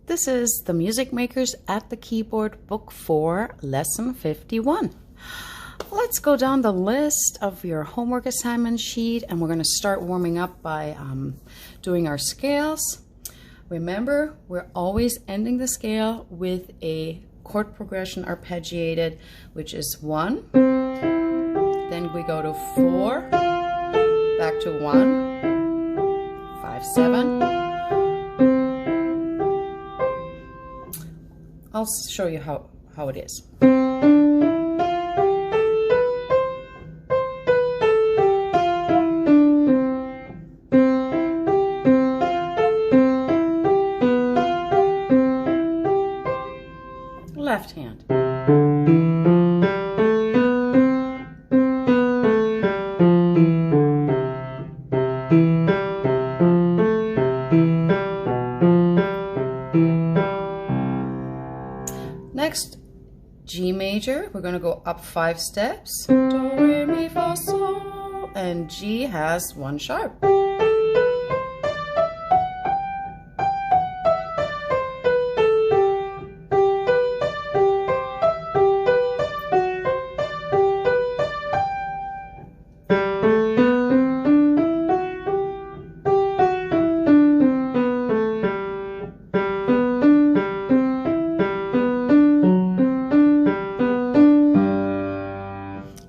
This is The Music Makers at the Keyboard, Book 4, Lesson 51. Let's go down the list of your homework assignment sheet, and we're going to start warming up by doing our scales. Remember, we're always ending the scale with a chord progression arpeggiated, which is 1. Then we go to 4, back to 1, 5, 7. I'll show you how it is. Left hand. Next, G major, we're going to go up 5 steps. Do, re, mi, fa, sol, and G has 1 sharp.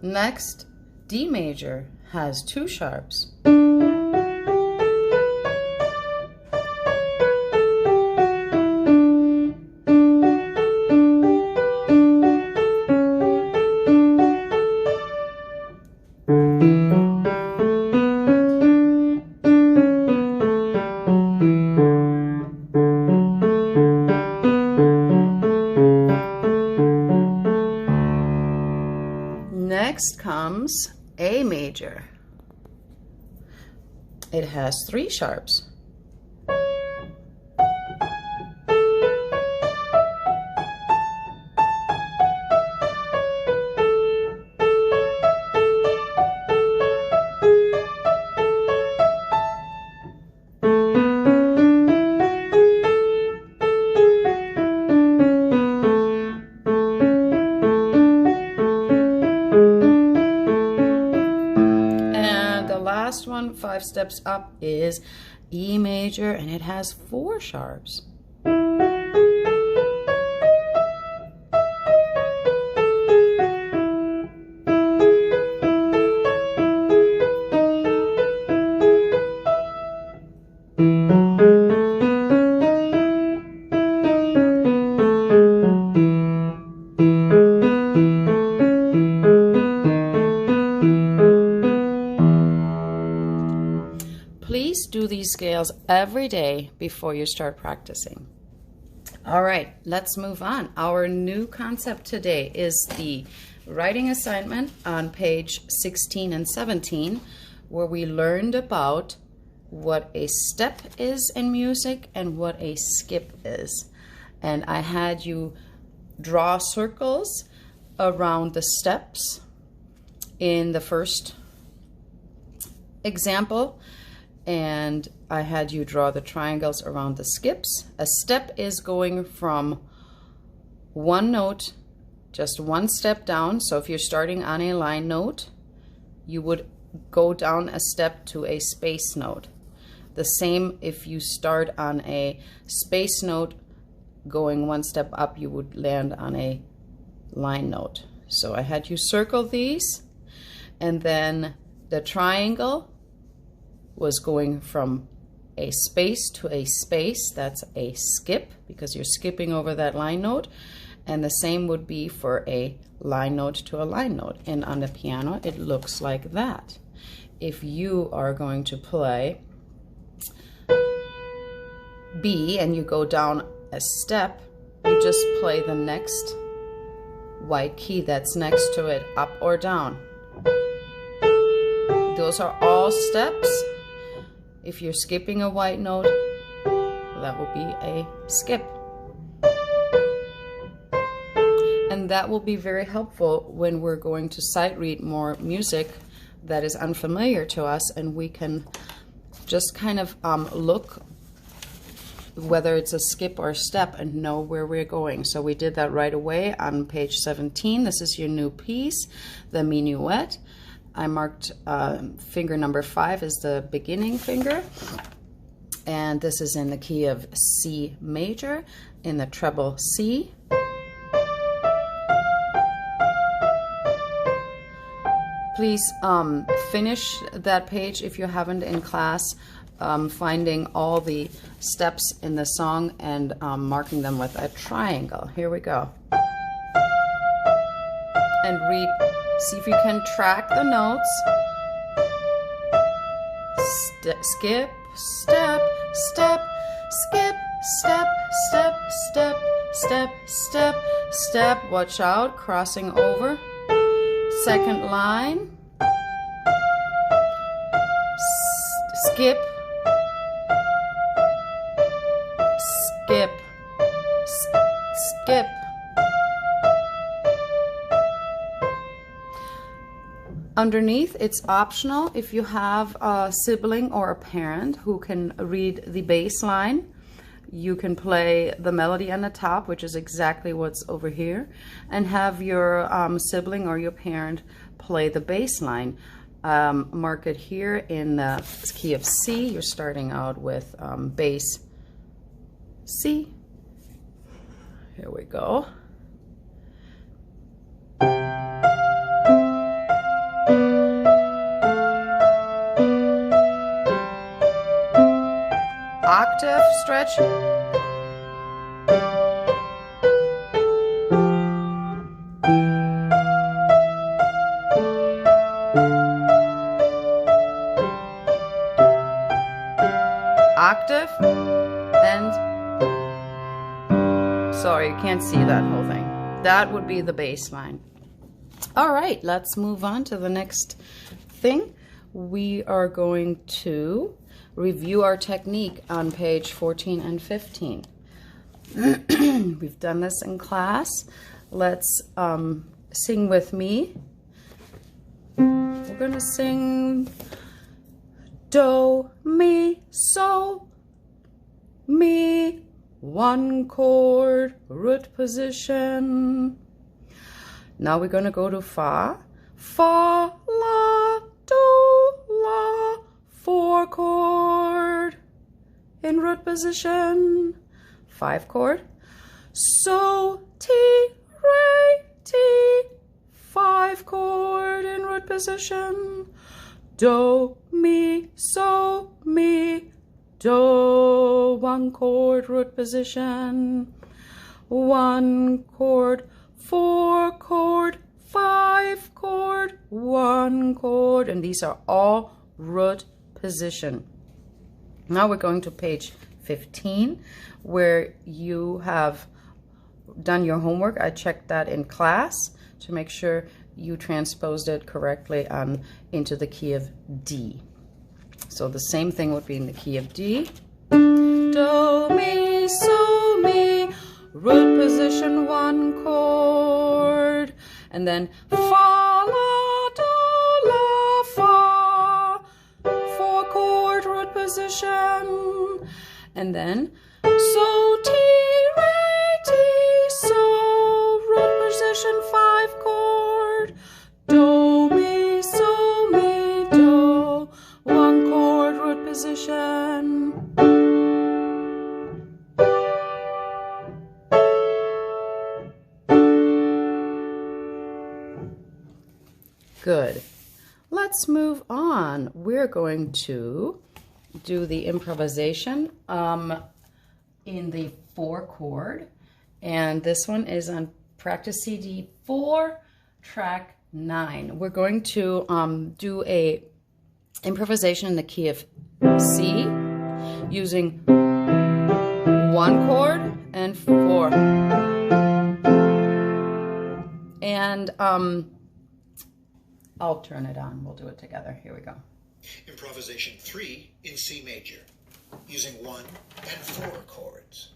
Next, D major has 2 sharps. Next comes A major. It has 3 sharps. Last one, 5 steps up, is E major, and it has 4 sharps. Please do these scales every day before you start practicing. All right, let's move on. Our new concept today is the writing assignment on page 16 and 17, where we learned about what a step is in music and what a skip is. And I had you draw circles around the steps in the first example, and I had you draw the triangles around the skips. A step is going from one note, just one step down. So if you're starting on a line note, you would go down a step to a space note. The same if you start on a space note, going one step up, you would land on a line note. So I had you circle these, and then the triangle was going from a space to a space. That's a skip because you're skipping over that line note. And the same would be for a line note to a line note. And on the piano, it looks like that. If you are going to play B and you go down a step, you just play the next white key that's next to it, up or down. Those are all steps. If you're skipping a white note, that will be a skip. And that will be very helpful when we're going to sight read more music that is unfamiliar to us, and we can just kind of look whether it's a skip or a step, and know where we're going. So we did that right away on page 17. This is your new piece, the Minuet. I marked finger number 5 is the beginning finger. And this is in the key of C major, in the treble C. Please finish that page if you haven't in class, finding all the steps in the song and marking them with a triangle. Here we go. And read, see if you can track the notes. Skip, step, step, skip, step, step, step, step, step, step. Watch out, crossing over. Second line. Skip, skip, skip. Underneath, it's optional if you have a sibling or a parent who can read the bass line. You can play the melody on the top, which is exactly what's over here, and have your sibling or your parent play the bass line. Mark it here in the key of C. You're starting out with bass C. Here we go. Octave stretch. Octave and sorry, you can't see that whole thing. That would be the bass line. All right, let's move on to the next thing. We are going to review our technique on page 14 and 15. We've done this in class. Let's sing with me. We're gonna sing do, mi, so, mi, 1 chord, root position. Now we're gonna go to fa, fa, la, do, la, 4 chord in root position, 5 chord, so, ti, re, ti, 5 chord in root position, do, mi, so, mi, do, 1 chord root position, 1 chord, 4 chord, 5 chord, 1 chord, and these are all root position. Now we're going to page 15 where you have done your homework. I checked that in class to make sure you transposed it correctly into the key of D. So the same thing would be in the key of D. Do, mi, so, mi, root position, 1 chord, and then fa, la, do, la, fa, 4 chord root position, and then so, ti, re, ti, so, root position, 5 chord, do, mi, so, mi, do, 1 chord root position. Good. Let's move on. We're going to do the improvisation in the 4 chord, and this one is on practice CD 4, track 9. We're going to do a improvisation in the key of C using 1 chord and 4. And I'll turn it on. We'll do it together. Here we go. Improvisation 3 in C major, using 1 and 4 chords.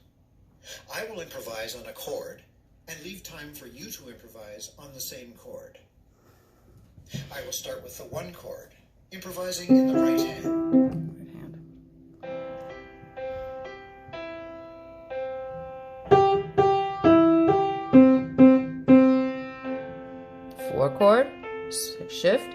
I will improvise on a chord and leave time for you to improvise on the same chord. I will start with the 1 chord, improvising in the right hand. chord, shift.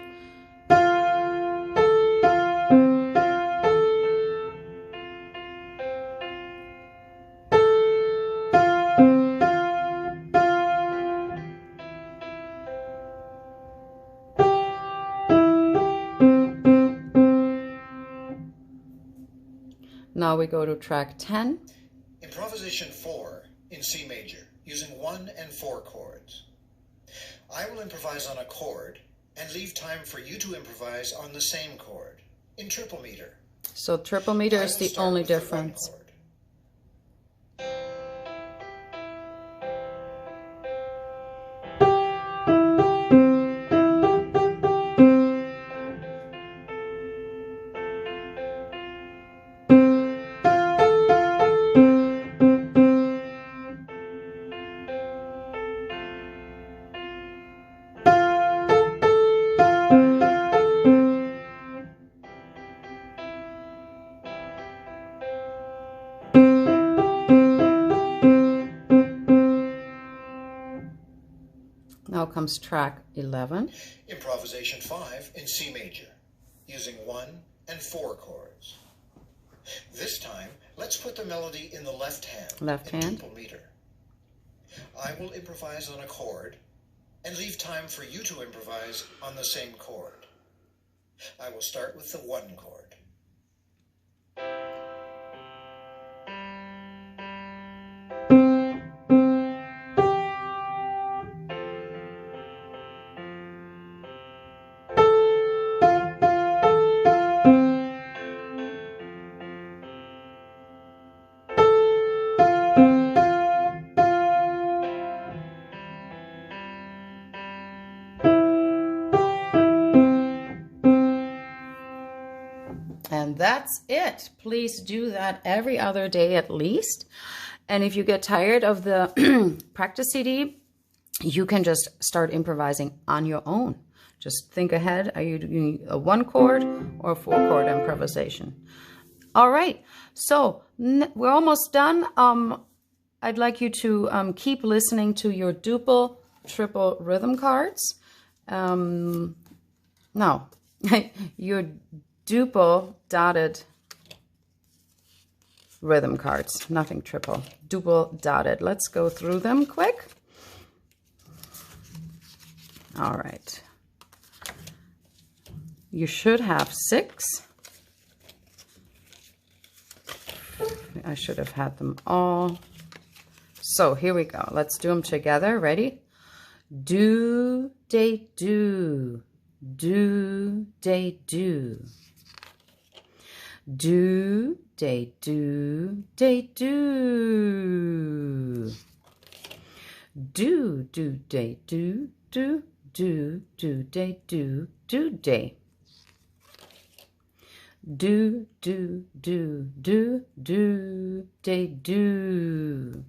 Now we go to track 10. Improvisation 4 in C major, using 1 and 4 chords. I will improvise on a chord and leave time for you to improvise on the same chord in triple meter. So triple meter is the only difference. Now comes track 11. Improvisation 5 in C major, using 1 and 4 chords. This time, let's put the melody in the left hand. Left hand. Duple meter. I will improvise on a chord and leave time for you to improvise on the same chord. I will start with the 1 chord. And that's it. Please do that every other day at least. And if you get tired of the practice CD, you can just start improvising on your own. Just think ahead. Are you doing a 1 chord or a 4 chord improvisation? All right. So we're almost done. I'd like you to keep listening to your duple, triple rhythm cards. No, your duple dotted rhythm cards, nothing triple, duple dotted. Let's go through them quick. All right. You should have 6. I should have had them all. So here we go. Let's do them together. Ready? Do, day, do. Do, day, do. Do, day, do, day, do. Do, day, do, do, day, do, day. Do, day, do.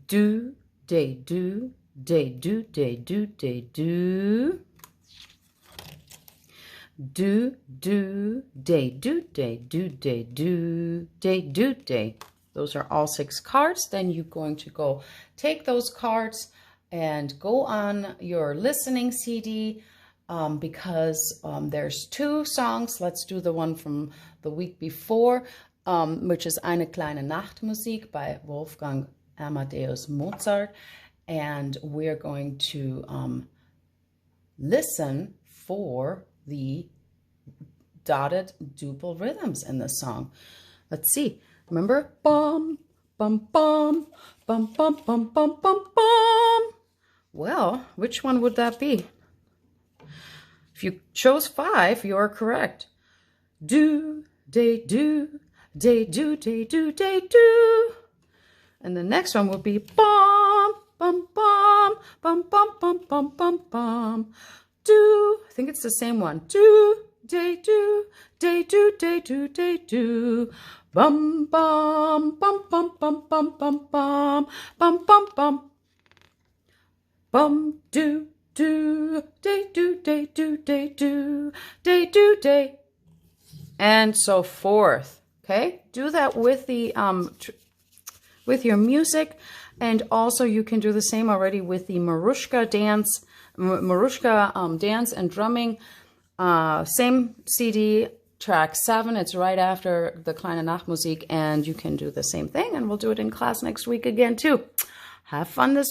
Do, day, do, day, do, day, do, day, do. Do, day, do, day, do, day, do, day, do, day. Those are all 6 cards. Then you're going to go take those cards and go on your listening CD because there's 2 songs. Let's do the one from the week before, which is Eine kleine Nachtmusik by Wolfgang Amadeus Mozart. And we're going to listen for the dotted duple rhythms in the song. Let's see. Remember? Bum, bum, bum, bum, bum, bum, bum, bum, bum. Well, which one would that be? If you chose 5, you are correct. Do, day, do, day, do, day, do, day, do. And the next one would be bum, bum, bum, bum, bum, bum, bum, bum, bum. Do, I think it's the same one. Do, day, do, day, do, day, do, day, do. Bum, bum, bum, bum, bum, bum, bum, bum, bum, bum, bum. Bum, do, day, do, day, do, day, do, day, do, day. And so forth. Okay? Do that with the with your music. And also you can do the same already with the Marushka dance, dance and drumming. Same CD, track 7. It's right after the Kleine Nachtmusik, and you can do the same thing, and we'll do it in class next week again too. Have fun this